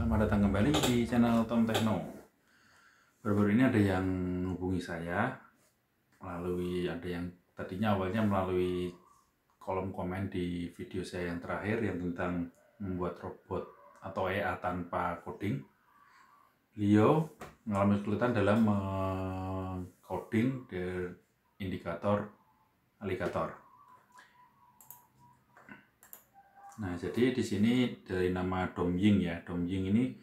Selamat datang kembali di channel Tom Techno. Baru-baru ini ada yang menghubungi saya melalui, ada yang tadinya awalnya melalui kolom komen di video saya yang terakhir yang tentang membuat robot atau EA tanpa coding. Beliau mengalami kesulitan dalam coding the indikator alligator. Nah, jadi di sini dari nama Domying ya. Domying ini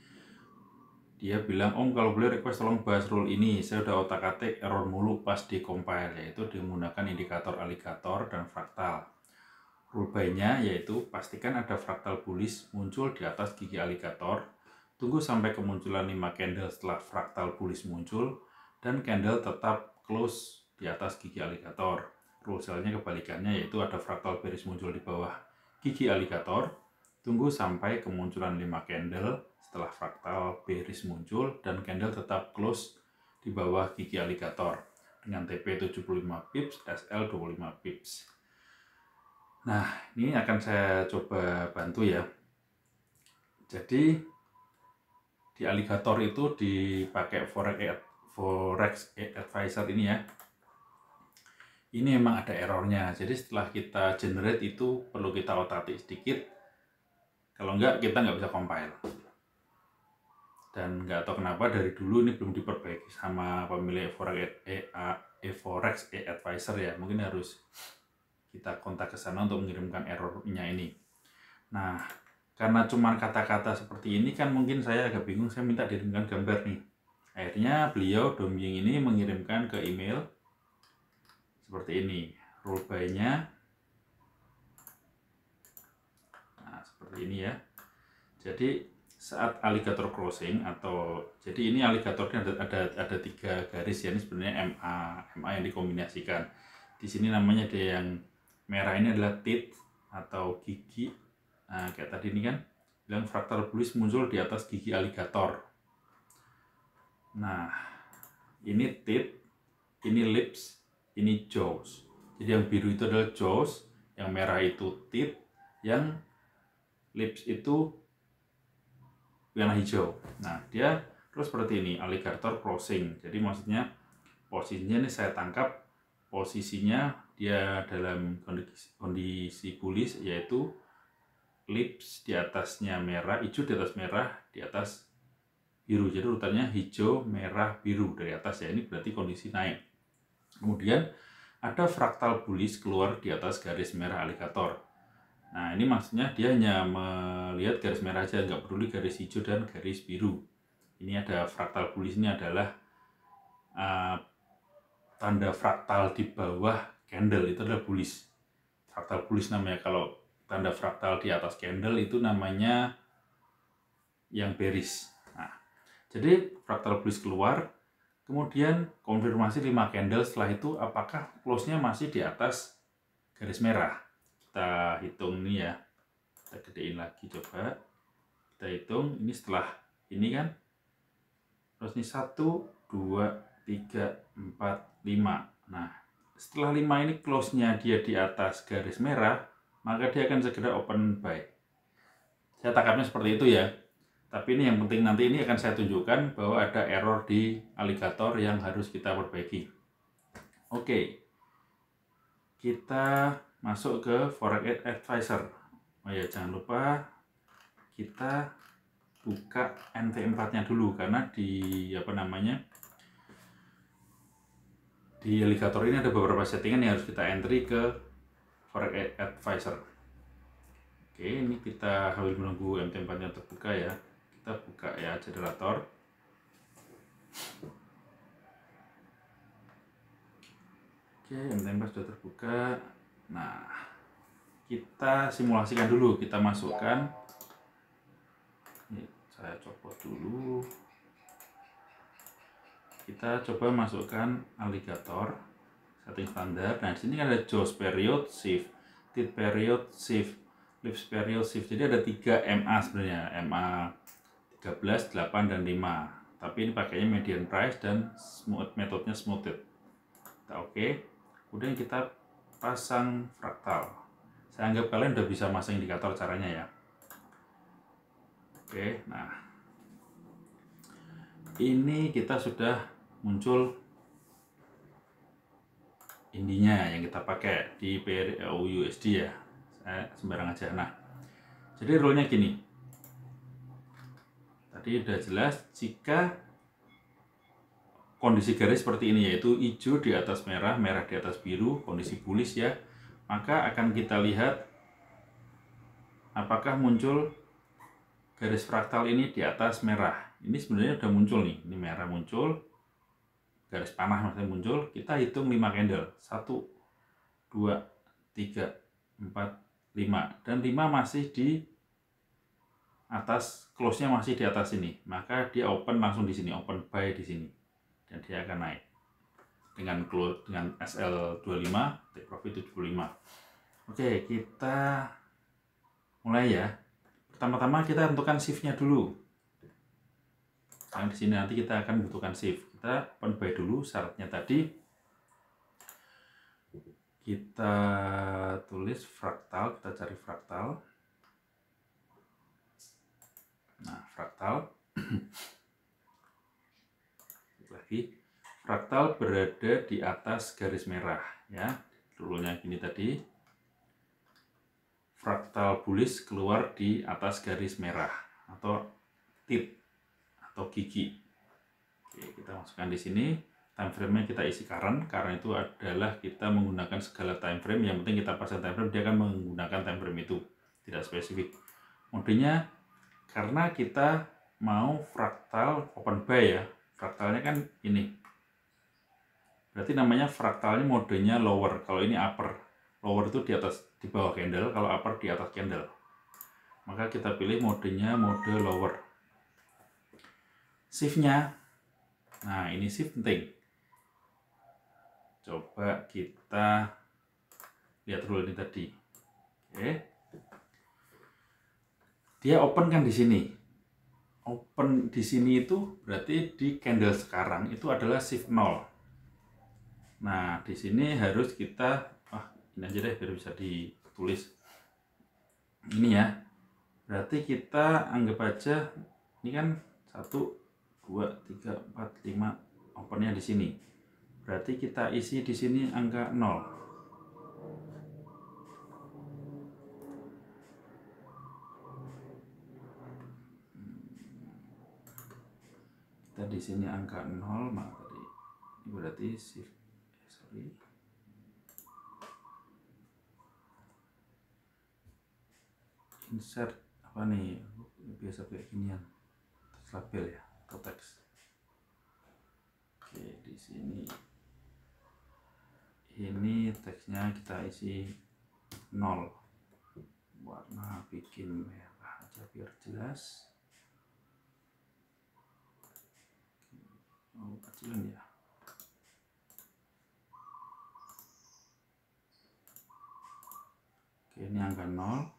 dia bilang, Om kalau boleh request tolong bahas rule ini, saya udah otak-atik error mulu pas di compile, yaitu menggunakan indikator alligator dan fraktal. Rule by-nya yaitu pastikan ada fraktal bullish muncul di atas gigi alligator, tunggu sampai kemunculan 5 candle setelah fraktal bullish muncul, dan candle tetap close di atas gigi alligator. Rule sel-nya kebalikannya, yaitu ada fraktal bearish muncul di bawah gigi alligator, tunggu sampai kemunculan 5 candle setelah fraktal bearish muncul dan candle tetap close di bawah gigi alligator dengan TP 75 pips, SL 25 pips. Nah, ini akan saya coba bantu ya. Jadi di alligator itu dipakai Forex Advisor ini ya. Ini memang ada errornya. Jadi setelah kita generate itu perlu kita otak-atik sedikit. Kalau enggak kita nggak bisa compile. Dan nggak tahu kenapa dari dulu ini belum diperbaiki sama pemilik Forex Advisor ya. Mungkin harus kita kontak ke sana untuk mengirimkan errornya ini. Nah, karena cuma kata-kata seperti ini kan mungkin saya agak bingung, saya minta dikirimkan gambar nih. Akhirnya beliau Domying ini mengirimkan ke email seperti ini. Rule by-nya nah, seperti ini ya. Jadi saat alligator crossing atau jadi ini alligatornya ada 3 garis ya, ini sebenarnya MA yang dikombinasikan. Di sini namanya ada yang merah ini adalah teeth atau gigi. Nah, kayak tadi ini kan bilang fraktal bullish muncul di atas gigi alligator. Nah, ini teeth, ini lips, ini jaws. Jadi yang biru itu adalah jaws, yang merah itu teeth, yang lips itu warna hijau. Nah, dia terus seperti ini, alligator crossing. Jadi maksudnya posisinya ini saya tangkap, posisinya dia dalam kondisi bullish, yaitu lips di atasnya merah, hijau di atas merah, di atas biru. Jadi urutannya hijau, merah, biru dari atas ya. Ini berarti kondisi naik. Kemudian ada fraktal bullish keluar di atas garis merah alligator. Nah, ini maksudnya dia hanya melihat garis merah aja, nggak peduli garis hijau dan garis biru. Ini ada fraktal bullish, ini adalah tanda fraktal di bawah candle, itu adalah bullish. Fraktal bullish namanya. Kalau tanda fraktal di atas candle itu namanya yang bearish. Nah, jadi fraktal bullish keluar, kemudian konfirmasi 5 candle setelah itu apakah close-nya masih di atas garis merah. Kita hitung ini ya, kita gedein lagi, coba kita hitung ini setelah ini kan, terus ini 1, 2, 3, 4, 5. Nah, setelah 5 ini close-nya dia di atas garis merah, maka dia akan segera open buy. Saya tangkapnya seperti itu ya. Tapi ini yang penting, nanti ini akan saya tunjukkan bahwa ada error di alligator yang harus kita perbaiki. Oke, kita masuk ke Forex Advisor. Oh ya, jangan lupa kita buka NT4-nya dulu, karena di di alligator ini ada beberapa settingan yang harus kita entry ke Forex Advisor. Oke, ini kita sambil menunggu MT4-nya terbuka ya. Kita buka ya generator. Oke, MT4 sudah terbuka. Nah, kita simulasikan dulu, kita masukkan. Ini saya copot dulu. Kita coba masukkan alligator setting standar. Nah, di sini kan ada jaws period shift, teeth period shift, lips period shift. Jadi ada 3 MA sebenarnya, MA 13, 8 dan 5. Tapi ini pakainya median price dan metodenya smoothed. Kita oke. Kemudian kita pasang fraktal. Saya anggap kalian udah bisa masang indikator caranya ya. Oke, nah ini kita sudah muncul indinya yang kita pakai di USD ya, saya sembarang aja. Nah, jadi rule-nya gini, tadi udah jelas, jika kondisi garis seperti ini, yaitu hijau di atas merah, merah di atas biru, kondisi bullish ya, maka akan kita lihat apakah muncul garis fraktal ini di atas merah. Ini sebenarnya udah muncul nih, ini merah muncul, garis panah maksudnya muncul. Kita hitung 5 candle, 1, 2, 3, 4, 5, dan 5 masih di atas, close-nya masih di atas ini, maka dia open langsung di sini, open buy di sini, dan dia akan naik dengan SL25, take profit 75. Oke, kita mulai ya. Pertama-tama kita tentukan shift-nya dulu. Nah, di sini nanti kita akan butuhkan shift. Kita open buy dulu, syaratnya tadi kita tulis fraktal, kita cari fraktal. Nah, fraktal lagi, fraktal berada di atas garis merah ya. Rule-nya gini tadi, fraktal bullish keluar di atas garis merah atau tip atau gigi. Oke, kita masukkan di sini. Time frame-nya kita isi current, karena itu adalah kita menggunakan segala time frame. Yang penting kita pasang time frame, dia akan menggunakan time frame itu, tidak spesifik. Modenya karena kita mau fraktal open buy ya, fraktalnya kan ini, berarti namanya fraktalnya modenya lower. Kalau ini upper, lower itu di atas, di bawah candle, kalau upper di atas candle, maka kita pilih modenya mode lower. Shift-nya, nah ini shift penting. Coba kita lihat rule ini tadi. Oke, dia open kan di sini. Open di sini itu berarti di candle sekarang itu adalah shift 0. Nah, di sini harus kita, ini aja deh biar bisa ditulis. Ini ya. Berarti kita anggap aja ini kan 1, 2, 3, 4, 5 opennya di sini. Berarti kita isi di sini angka 0. Kita di sini angka 0, maka tadi ini berarti shift, insert apa nih, biasa kayak ginian, label ya atau teks. Oke, di sini ini teksnya kita isi 0, warna bikin merah aja biar jelas. Oh, kecilin ya. Oke, ini angka 0.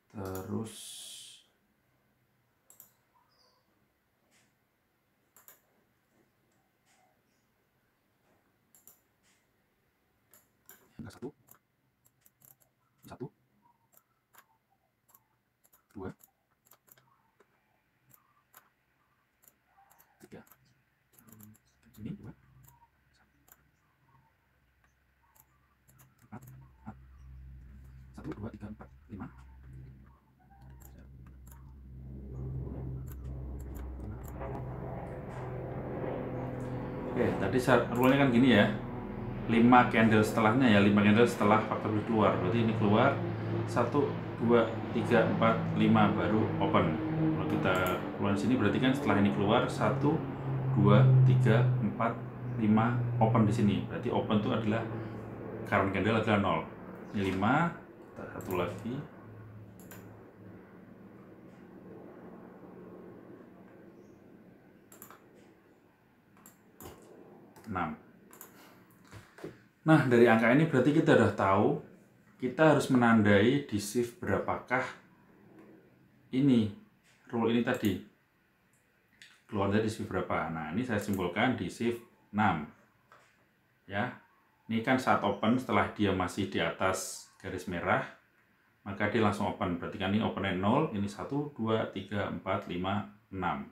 Terus angka 1, 1, 2, 3, ini 2, 4, 1, 2, 3, 4, 5. Oke, tadi rule-nya kan gini ya, 5 candle setelahnya ya, 5 candle setelah faktor keluar, berarti ini keluar 1, 2, 3, 4, 5 baru open. Kalau kita keluar sini berarti kan setelah ini keluar 1, 2, 3, 4, 5 open di sini. Berarti open itu adalah current candle adalah 0. Ini 5, kita satu lagi. 6. Nah, dari angka ini berarti kita udah tahu kita harus menandai di shift berapakah ini, rule ini tadi. Keluar dari shift berapa. Nah, ini saya simpulkan di shift 6. Ya. Ini kan saat open setelah dia masih di atas garis merah. maka dia langsung open. Berarti kan ini opennya 0, ini 1, 2, 3, 4, 5, 6.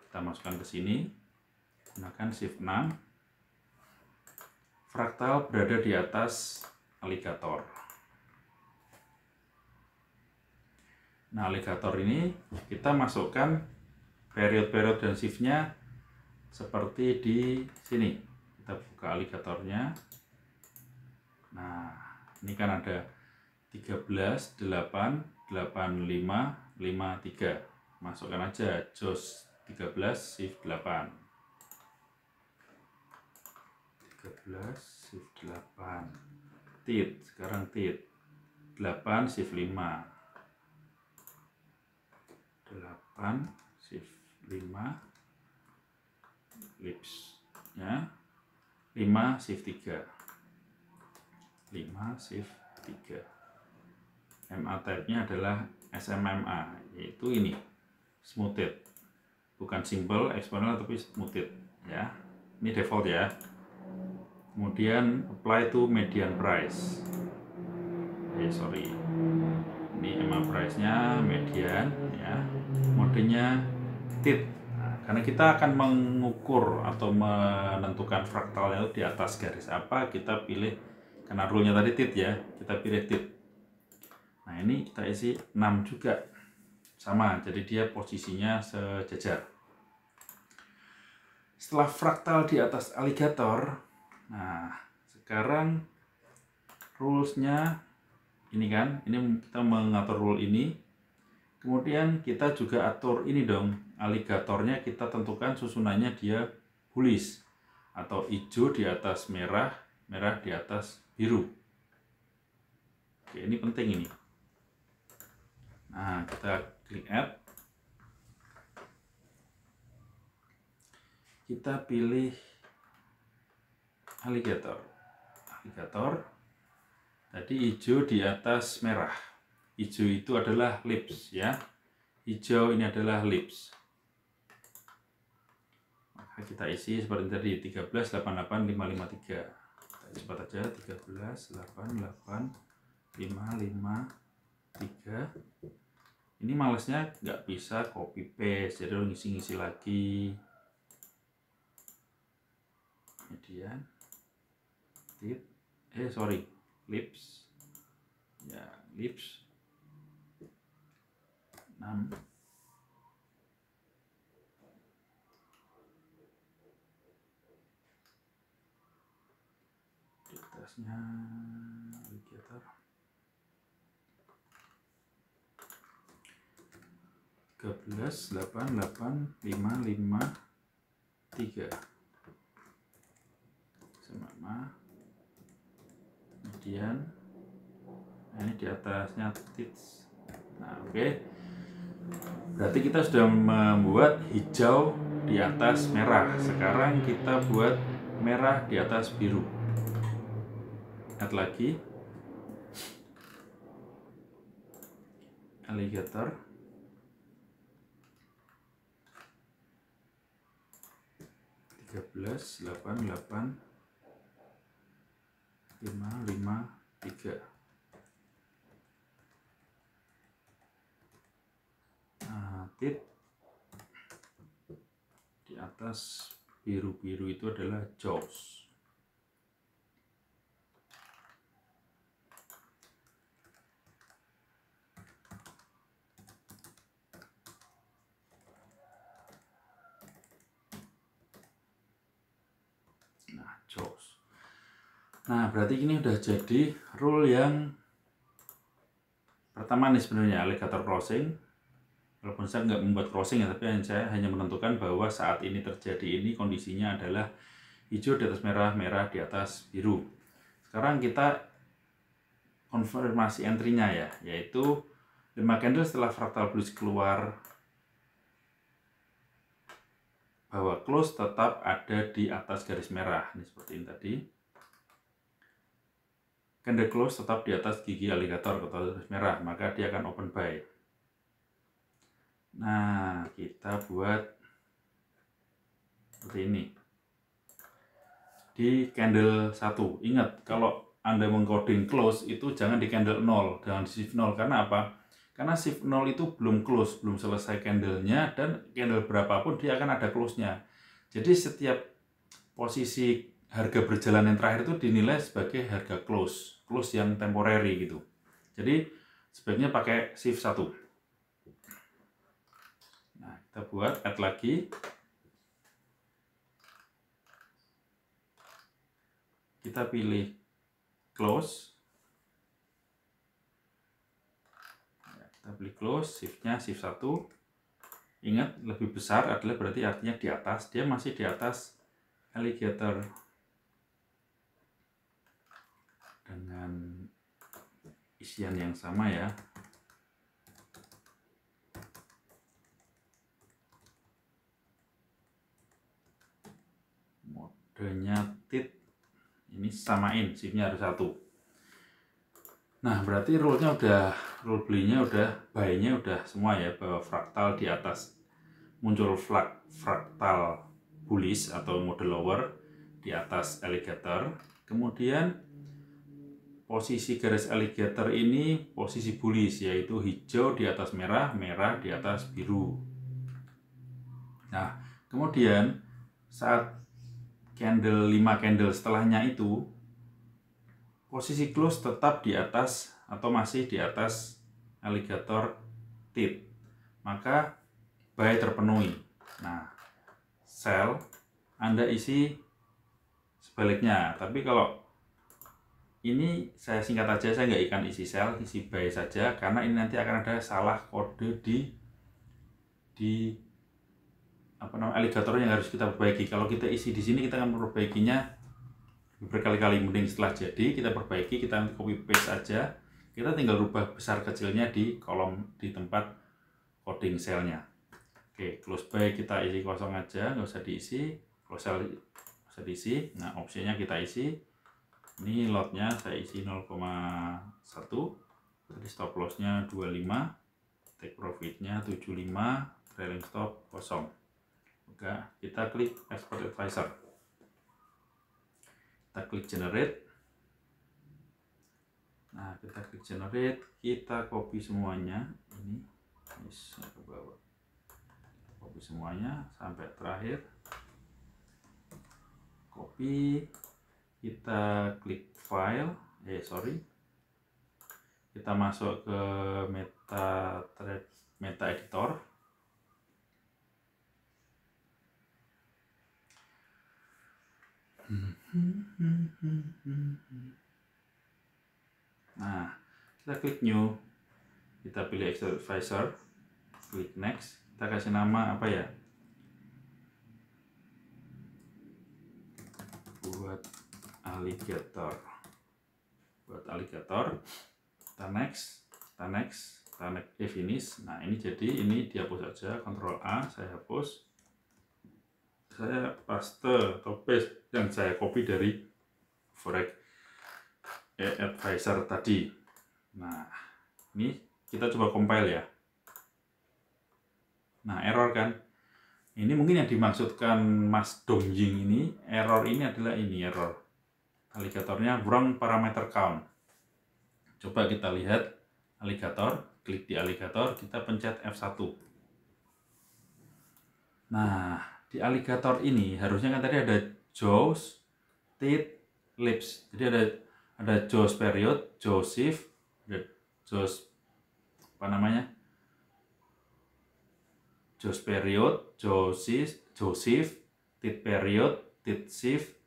Kita masukkan ke sini, gunakan shift 6. Fraktal berada di atas aligator. Nah, aligator ini kita masukkan period dan shiftnya seperti di sini. Kita buka aligatornya. Nah, ini kan ada 13, 8, 8, 5, 5, 3. Masukkan aja JOS 13 shift 8. 13 shift 8. Tit, sekarang tit. 8 shift 5. 8 shift 5 lips ya. 5 shift 3. 5 shift 3. MA type-nya adalah SMMA, yaitu ini smoothed, bukan simple exponential tapi smoothed ya. Ini default ya. Kemudian apply to median price. Ini MA price-nya median ya. Modenya tit. Nah, karena kita akan mengukur atau menentukan fraktalnya itu di atas garis apa, kita pilih, karena rule-nya tadi tit ya, kita pilih tit. Nah, ini kita isi 6 juga. Sama, jadi dia posisinya sejajar. Setelah fraktal di atas aligator, nah sekarang rules-nya ini kan, ini kita mengatur rule ini. Kemudian kita juga atur ini dong, aligatornya kita tentukan susunannya dia bullish atau hijau di atas merah, merah di atas biru. Oke, ini penting ini. Nah, kita klik add. Kita pilih aligator. Tadi hijau di atas merah. Hijau itu adalah lips ya. Hijau ini adalah lips. Maka kita isi seperti tadi 13 88 553. Kita cepat aja 13 88 553. Ini malesnya nggak bisa copy paste, jadi ngisi-ngisi lagi. Kemudian tit, lips ya, lips 6. Di atasnya aligator 13 88 553 sama. Kemudian ini di atasnya tits. Nah, oke. Berarti kita sudah membuat hijau di atas merah. Sekarang kita buat merah di atas biru. Add lagi aligator 13 88 553. Nah, tit di atas biru-biru itu adalah JOS. Nah, berarti ini udah jadi rule yang pertama nih sebenarnya, aligator crossing. Walaupun saya nggak membuat crossing ya, tapi saya hanya menentukan bahwa saat ini terjadi ini kondisinya adalah hijau di atas merah, merah di atas biru. Sekarang kita konfirmasi entry-nya ya, yaitu 5 candle setelah fractal bluish keluar bahwa close tetap ada di atas garis merah. Ini seperti ini tadi. Candle close tetap di atas gigi aligator atau garis merah, maka dia akan open buy. Nah, kita buat seperti ini. Di candle 1. Ingat, kalau Anda mengcoding close itu jangan di candle 0, jangan di shift 0. Karena apa? Karena shift 0 itu belum close, belum selesai candlenya, dan candle berapapun dia akan ada close-nya. Jadi setiap posisi harga berjalan yang terakhir itu dinilai sebagai harga close yang temporary gitu. Jadi sebaiknya pakai shift 1. Nah, kita buat add lagi. Kita pilih close. Kita pilih close, shiftnya shift 1. Ingat, lebih besar adalah berarti artinya di atas. Dia masih di atas alligator dengan isian yang sama ya. Modenya tit. Ini samain, shiftnya harus 1. Nah, berarti rule belinya udah, buy-nya udah semua ya, bahwa fraktal di atas muncul fraktal bullish atau model lower di atas alligator. Kemudian posisi garis alligator ini posisi bullish, yaitu hijau di atas merah, merah di atas biru. Nah, kemudian saat 5 candle setelahnya itu posisi close tetap di atas atau masih di atas alligator tit, maka buy terpenuhi. Nah, sell Anda isi sebaliknya. Tapi kalau ini saya singkat aja, saya nggak ikan isi sell, isi buy saja, karena ini nanti akan ada salah kode di alligator yang harus kita perbaiki. Kalau kita isi di sini, kita akan memperbaikinya berkali-kali. Mending setelah jadi kita perbaiki, kita copy paste saja, kita tinggal rubah besar kecilnya di kolom di tempat coding cellnya. Oke, close buy kita isi kosong aja, nggak usah diisi. Close sell nggak usah diisi. Nah, opsinya kita isi. Ini lotnya saya isi 0,1, tadi stop lossnya 25, take profitnya 75, trailing stop kosong. Oke, kita klik expert advisor, kita klik generate. Nah, kita klik generate, kita copy semuanya, ini bisa ke bawah, copy semuanya sampai terakhir, copy, kita klik file, kita masuk ke meta editor. Nah, kita klik new, kita pilih expert advisor, klik next, kita kasih nama apa ya, buat alligator, kita next, finish. Nah, ini jadi ini dihapus saja, Ctrl A, saya hapus, saya paste atau paste yang saya copy dari forex advisor tadi. Nah, ini kita coba compile ya. Nah, error kan, ini mungkin yang dimaksudkan Mas Dongjing ini, error ini adalah ini error alligatornya wrong parameter count. Coba kita lihat alligator, klik di alligator, kita pencet F1. Nah, di alligator ini harusnya kan tadi ada jaws, teeth, lips. Jadi ada jaws period, jaws shift, ada jaws jaws period, jaws shift, teeth period, teeth shift,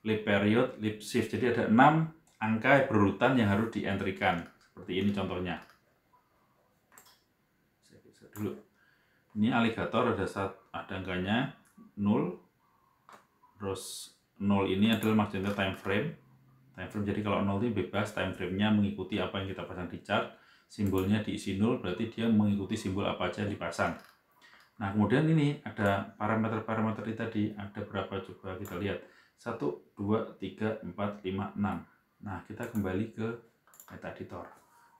lip period, lip shift. Jadi ada 6 angka berurutan yang harus dientrikan. Seperti ini contohnya. Saya bisa dulu. Ini alligator ada angkanya 0. Terus 0 ini adalah maksudnya time frame. Jadi kalau 0 ini bebas, time frame-nya mengikuti apa yang kita pasang di chart. Simbolnya diisi 0, berarti dia mengikuti simbol apa aja yang dipasang. Nah, kemudian ini ada parameter-parameter tadi, ada berapa, coba kita lihat. 1, 2, 3, 4, 5, 6. Nah, kita kembali ke meta editor.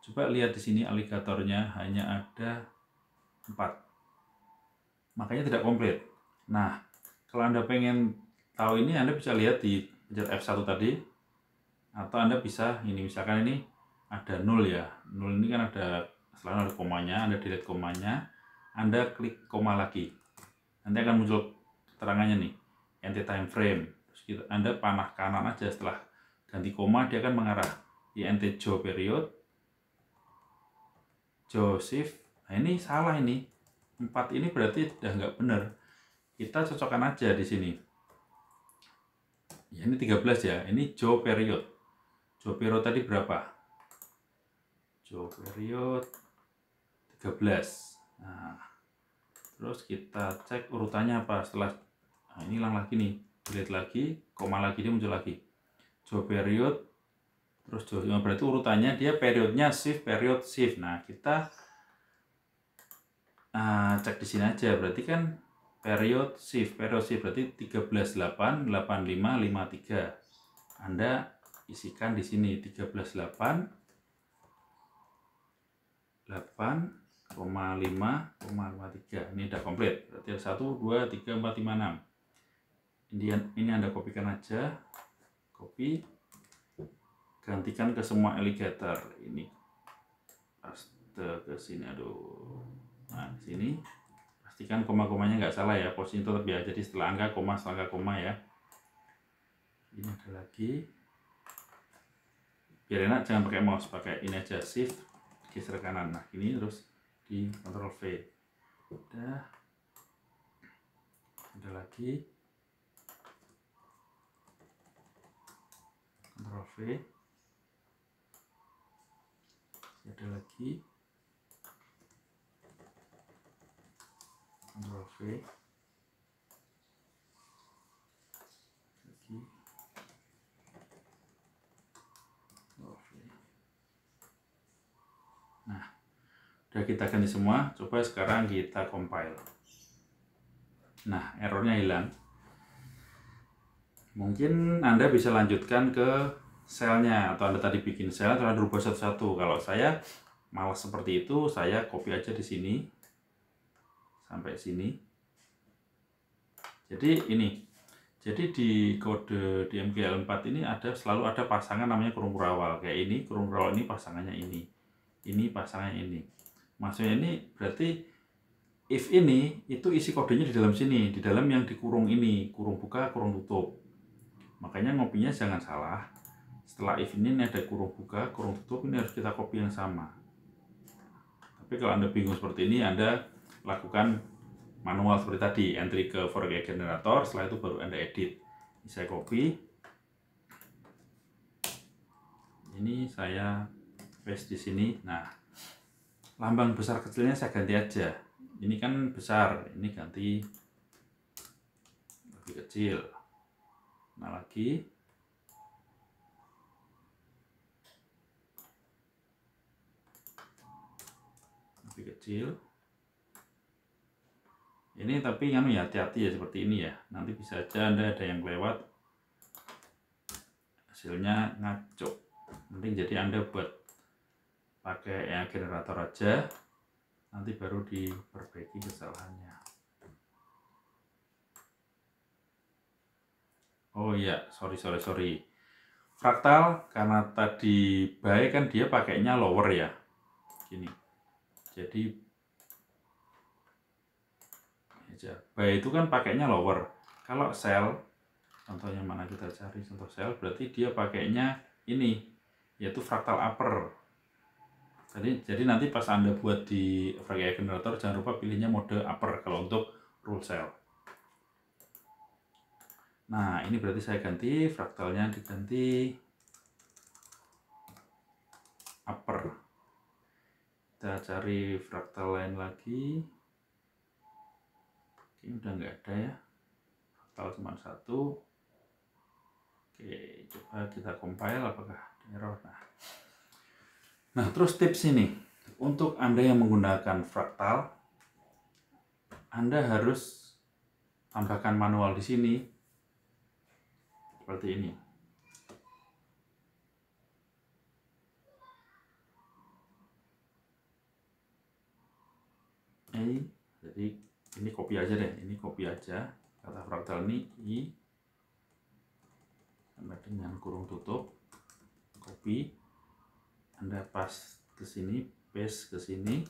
Coba lihat di sini alligatornya hanya ada 4. Makanya tidak komplit. Nah, kalau Anda pengen tahu ini, Anda bisa lihat di pencet F1 tadi. Atau Anda bisa ini, misalkan ini ada 0 ya, 0 ini kan ada selalu ada komanya, Anda delete komanya, Anda klik koma lagi, nanti akan muncul keterangannya nih, NT time frame. Terus Anda panah kanan aja, setelah ganti koma dia akan mengarah INT Joe period, Joe shift. Nah ini salah, ini 4 ini berarti udah nggak benar. Kita cocokkan aja di sini. Ya, ini 13 ya, ini Joe period. Joe period tadi berapa? Joe period 13. Nah, terus kita cek urutannya apa setelah, nah ini hilang lagi nih, delete lagi, koma lagi, dia muncul lagi Joe period, terus Joe, berarti urutannya dia periodnya shift, period shift. Nah kita cek di sini aja, berarti kan period shift berarti 13.8, 85, 53. Anda isikan di sini 13.8, 8,5,53. Ini udah komplit. Berarti ada 1, 2, 3, 4, 5, 6. Ini Anda kopikan aja. Copy. Gantikan ke semua alligator. Ini paste ke sini. Aduh. Nah, di sini pastikan koma-komanya nggak salah ya. Posisi tetap ya. Jadi setelah angka koma, setelah angka koma ya. Ini ada lagi. Biar enak jangan pakai mouse, pakai ini aja, shift geser kanan. Nah, ini terus di Ctrl V. Udah. Ada lagi. Ctrl V. Ada lagi. Ctrl V. Lagi. Nah, udah kita ganti semua. Coba sekarang kita compile. Nah, errornya hilang. Mungkin Anda bisa lanjutkan ke selnya, atau Anda tadi bikin sel terus Anda rubah satu-satu. Kalau saya malas seperti itu, saya copy aja di sini sampai sini. Jadi ini. Jadi di kode di MGL4 ini selalu ada pasangan namanya kurung kurawal. Kayak ini, kurung kurawal ini pasangannya ini. Ini pasangannya ini. Maksudnya ini berarti if ini itu isi kodenya di dalam sini, di dalam yang dikurung ini, kurung buka, kurung tutup. Makanya ngopinya jangan salah. Setelah if ini ada kurung buka, kurung tutup, ini harus kita copy yang sama. Tapi kalau Anda bingung seperti ini, Anda lakukan manual seperti tadi, entry ke foreign generator, setelah itu baru Anda edit. Ini saya copy. Ini saya paste di sini. Nah, lambang besar kecilnya saya ganti aja. Ini kan besar, ini ganti lebih kecil. Nah, lagi. Lebih kecil. Ini tapi kan ya hati-hati ya seperti ini ya. Nanti bisa aja Anda ada yang lewat, hasilnya ngaco. Mending jadi Anda buat pakai yang generator aja, nanti baru diperbaiki kesalahannya. Oh iya, sorry. Fraktal karena tadi baik kan dia pakainya lower ya, gini. Jadi baik itu kan pakainya lower. Kalau sel, contohnya mana kita cari contoh sel, berarti dia pakainya ini, yaitu fraktal upper. Jadi nanti pas Anda buat di Frege generator jangan lupa pilihnya mode upper kalau untuk rule cell. Nah, ini berarti saya ganti fraktalnya, diganti upper. Kita cari fraktal lain lagi. Ini udah nggak ada ya. Fraktal cuma satu. Oke, coba kita compile apakah error. Nah, terus tips ini, untuk Anda yang menggunakan fraktal, Anda harus tambahkan manual di sini seperti ini. Jadi ini copy aja deh, ini copy aja kata fraktal ini I sama dengan kurung tutup. copy, Anda paste ke sini, paste ke sini.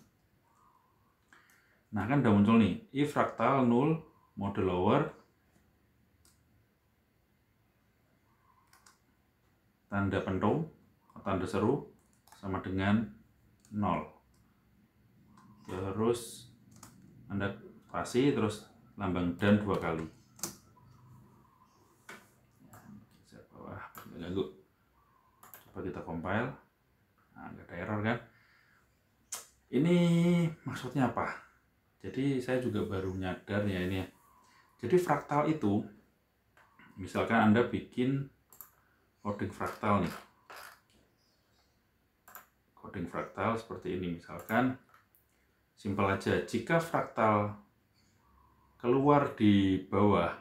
Nah, kan udah muncul nih, if fraktal 0 mode lower, tanda pentung, tanda seru sama dengan 0. Terus Anda spasi, terus lambang dan 2 kali. Bawah, nggak ganggu. Coba kita compile. Nah, nggak ada error kan? Ini maksudnya apa? Jadi saya juga baru nyadar ya ini ya. Jadi fraktal itu, misalkan Anda bikin coding fraktal nih. Coding fraktal seperti ini, misalkan simpel aja, jika fraktal keluar di bawah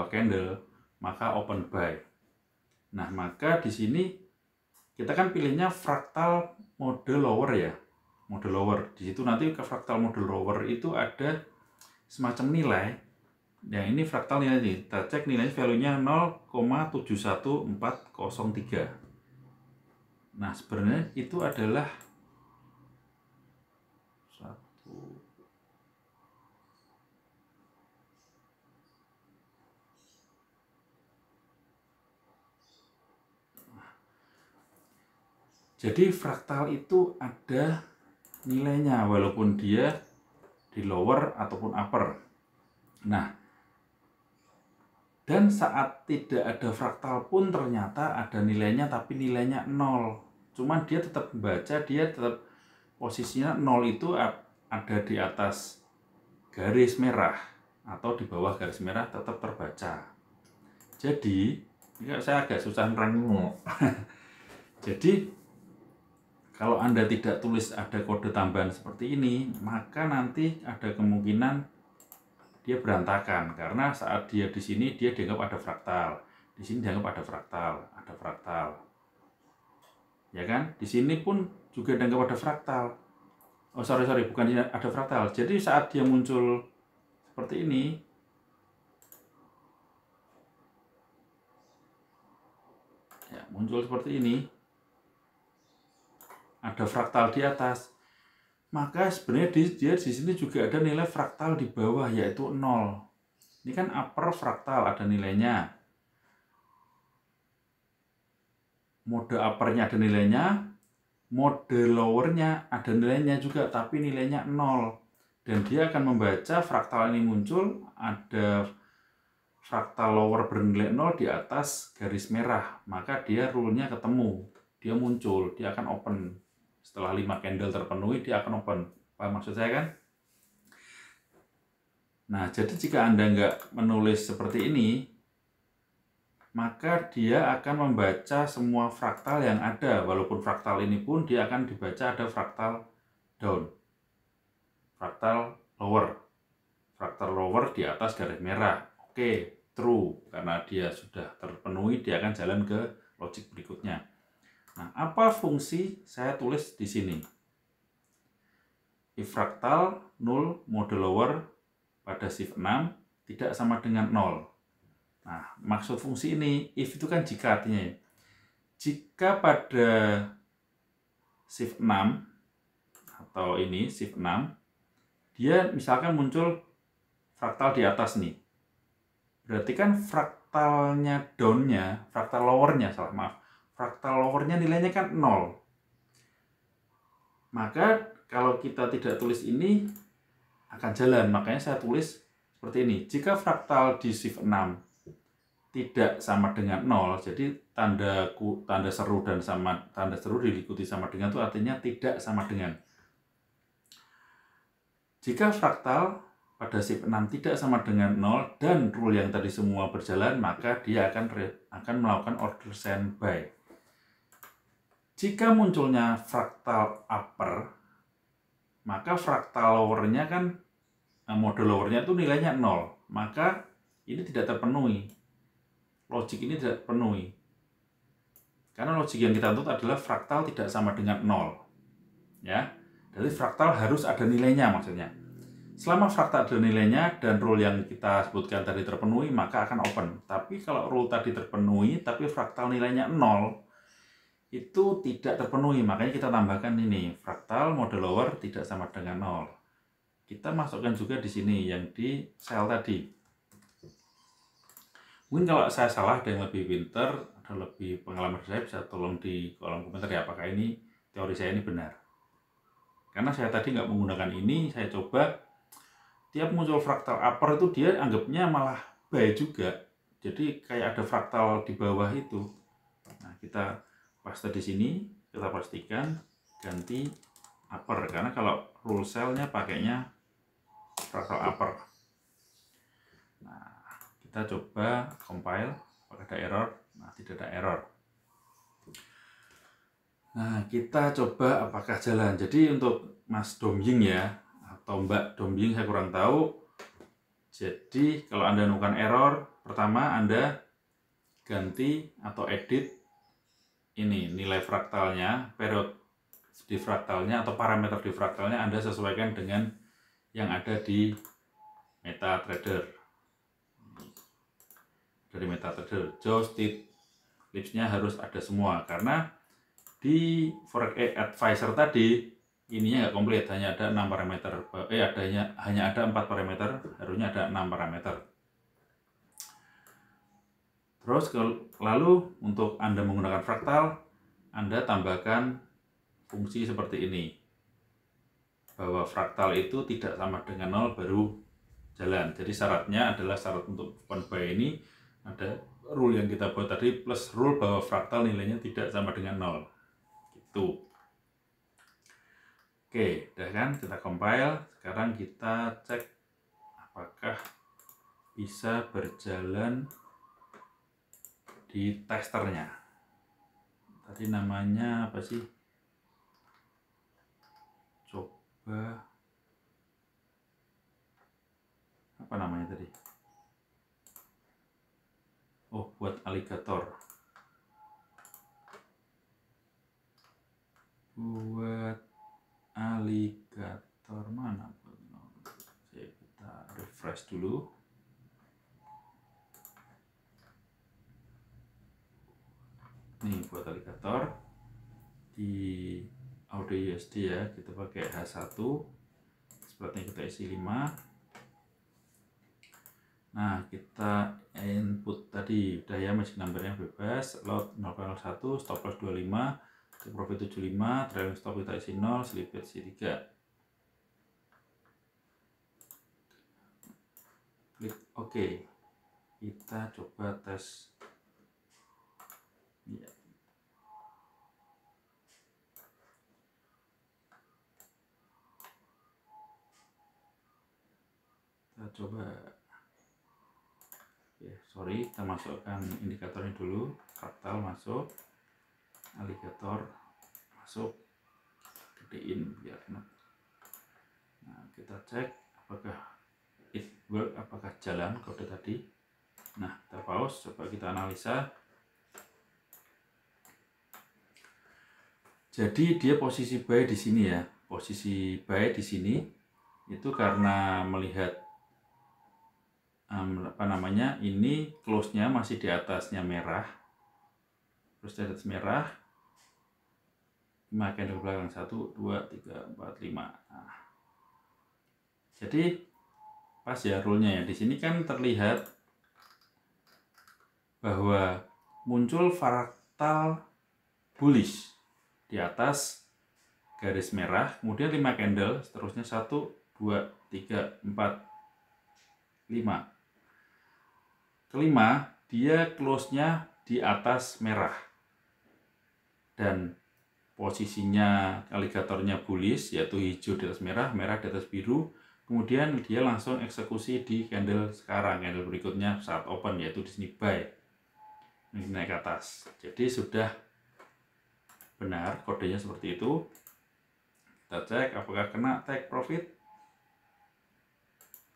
candle, maka open buy. Nah, maka di sini kita kan pilihnya fraktal mode lower ya, mode lower. Di situ nanti ke fraktal mode lower itu ada semacam nilai. Yang ini fraktal nilai ini, kita cek nilainya value-nya 0,71403. Nah, sebenarnya itu adalah satu. Jadi fraktal itu ada nilainya walaupun dia di lower ataupun upper. Nah, dan saat tidak ada fraktal pun ternyata ada nilainya, tapi nilainya 0. Cuman dia tetap membaca, dia tetap posisinya 0 itu ada di atas garis merah atau di bawah garis merah, tetap terbaca. Jadi, saya agak susah nerangin. Jadi kalau Anda tidak tulis ada kode tambahan seperti ini, maka nanti ada kemungkinan dia berantakan, karena saat dia di sini dia dianggap ada fraktal, di sini dianggap ada fraktal, ya kan? Di sini pun juga dianggap ada fraktal. Oh sorry, bukan ada fraktal. Jadi saat dia muncul seperti ini, ya muncul seperti ini, ada fraktal di atas, maka sebenarnya dia di sini juga ada nilai fraktal di bawah, yaitu 0. Ini kan upper fraktal ada nilainya, mode uppernya ada nilainya, mode lowernya ada nilainya juga, tapi nilainya 0. Dan dia akan membaca fraktal ini muncul, ada fraktal lower bernilai 0 di atas garis merah, maka dia rule-nya ketemu, dia muncul, dia akan open. Setelah 5 candle terpenuhi, dia akan open. Paham maksud saya kan? Nah, jadi jika Anda nggak menulis seperti ini, maka dia akan membaca semua fraktal yang ada. Walaupun fraktal ini pun dia akan dibaca ada fraktal down, fraktal lower di atas garis merah. Oke, true. Karena dia sudah terpenuhi, dia akan jalan ke logic berikutnya. Nah, apa fungsi saya tulis di sini? If fraktal 0 mode lower pada shift 6 tidak sama dengan 0. Nah, maksud fungsi ini, if itu kan jika, artinya jika pada shift 6 atau ini shift 6, dia misalkan muncul fraktal di atas nih. Berarti kan fraktalnya down-nya, fraktal lower-nya, fraktal lower-nya nilainya kan 0. Maka kalau kita tidak tulis ini akan jalan. Makanya saya tulis seperti ini. Jika fraktal di shift 6 tidak sama dengan 0, jadi tanda seru dan sama tanda seru diikuti sama dengan itu artinya tidak sama dengan. Jika fraktal pada shift 6 tidak sama dengan 0 dan rule yang tadi semua berjalan, maka dia akan melakukan order send by. Jika munculnya fraktal upper, maka fraktal lowernya kan, mode lowernya itu nilainya 0, maka ini tidak terpenuhi. Logik ini tidak terpenuhi. Karena logik yang kita tuntut adalah fraktal tidak sama dengan 0. Ya, jadi fraktal harus ada nilainya maksudnya. Selama fraktal ada nilainya dan rule yang kita sebutkan tadi terpenuhi, maka akan open. Tapi kalau rule tadi terpenuhi, tapi fraktal nilainya 0, itu tidak terpenuhi, makanya kita tambahkan ini fraktal mode lower tidak sama dengan 0. Kita masukkan juga di sini yang di sel tadi. Mungkin kalau saya salah ada yang lebih pinter, ada lebih pengalaman, saya bisa tolong di kolom komentar ya, apakah ini teori saya ini benar. Karena saya tadi nggak menggunakan ini, saya coba tiap muncul fraktal upper itu dia anggapnya malah baik juga. Jadi kayak ada fraktal di bawah itu. Nah, kita paste di sini, kita pastikan ganti upper, karena kalau rule cell-nya pakainya fraktal upper. Nah, kita coba compile, apakah ada error? Nah, tidak ada error. Nah, kita coba apakah jalan. Jadi untuk Mas Domying ya, atau Mbak Domying saya kurang tahu. Jadi kalau Anda menemukan error, pertama Anda ganti atau edit ini nilai fraktalnya, periode di fraktalnya atau parameter di fraktalnya Anda sesuaikan dengan yang ada di MetaTrader. Dari MetaTrader, joystick lipsnya harus ada semua, karena di Forex Advisor tadi ininya nggak komplit, hanya ada 6 parameter, hanya ada 4 parameter, harusnya ada 6 parameter. Terus lalu untuk Anda menggunakan fraktal, Anda tambahkan fungsi seperti ini, bahwa fraktal itu tidak sama dengan 0 baru jalan. Jadi syaratnya adalah syarat untuk open buy ini ada rule yang kita buat tadi plus rule bahwa fraktal nilainya tidak sama dengan 0 gitu. Oke, udah kan, kita compile. Sekarang kita cek apakah bisa berjalan di testernya. Tadi namanya apa sih? Coba apa namanya tadi? Oh, buat alligator. Buat alligator mana? Kita refresh dulu. Nih buat alligator di audio USD ya, kita pakai H1, sepertinya kita isi 5. Nah, kita input tadi udah ya, magic numbernya bebas, lot 0,01, stop loss 25, take profit 75, trailing stop kita isi 0, slip isi 3. Klik OK. Kita coba tes. Ya. Kita coba. Ya, sorry, kita masukkan indikatornya dulu. Fraktal masuk, alligator masuk, gedein biar enak. Nah, kita cek apakah it work, apakah jalan kode tadi. Nah, kita pause, coba kita analisa. Jadi dia posisi buy di sini ya, posisi buy di sini itu karena melihat ini close-nya masih di atasnya merah, terus di atas merah, 5 candle belakang, 1, 2, 3, 4, 5. Nah, jadi pas ya rule-nya ya, di sini kan terlihat bahwa muncul fraktal bullish di atas garis merah, kemudian 5 candle, seterusnya 1, 2, 3, 4, 5. Kelima, dia close-nya di atas merah. Dan posisinya alligatornya bullish, yaitu hijau di atas merah, merah di atas biru. Kemudian dia langsung eksekusi di candle sekarang, candle berikutnya saat open, yaitu di sini buy. Ini naik ke atas. Jadi sudah benar kodenya seperti itu. Kita cek apakah kena take profit.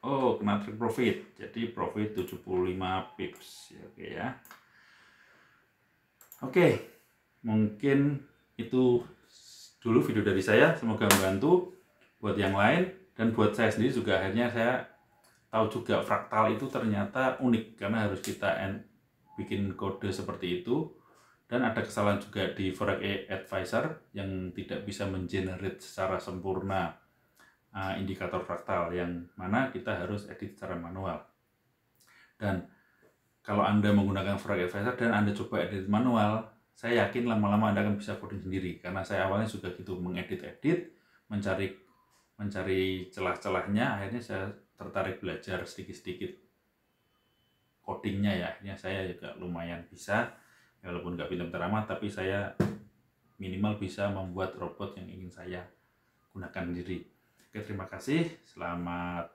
Oh, kena take profit. Jadi profit 75 pips. Oke ya. Oke. Mungkin itu dulu video dari saya. Semoga membantu buat yang lain dan buat saya sendiri juga. Akhirnya saya tahu juga fraktal itu ternyata unik karena harus kita bikin kode seperti itu Dan ada kesalahan juga di Forex Advisor yang tidak bisa mengenerate secara sempurna indikator fraktal, yang mana kita harus edit secara manual. Dan kalau Anda menggunakan Forex Advisor dan Anda coba edit manual, saya yakin lama-lama Anda akan bisa coding sendiri, karena saya awalnya juga gitu, mengedit-edit, mencari celah-celahnya. Akhirnya saya tertarik belajar sedikit-sedikit codingnya ya. Akhirnya saya juga lumayan bisa, walaupun nggak pintar-pintar amat, tapi saya minimal bisa membuat robot yang ingin saya gunakan sendiri. Oke, terima kasih, selamat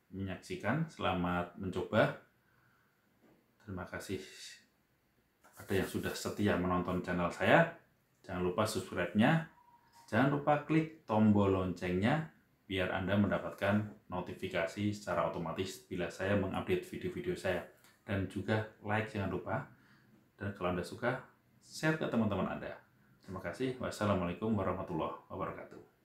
menyaksikan, selamat mencoba. Terima kasih ada yang sudah setia menonton channel saya. Jangan lupa subscribe-nya, jangan lupa klik tombol loncengnya biar Anda mendapatkan notifikasi secara otomatis bila saya mengupdate video-video saya. Dan juga like jangan lupa. Dan kalau Anda suka, share ke teman-teman Anda. Terima kasih. Wassalamualaikum warahmatullahi wabarakatuh.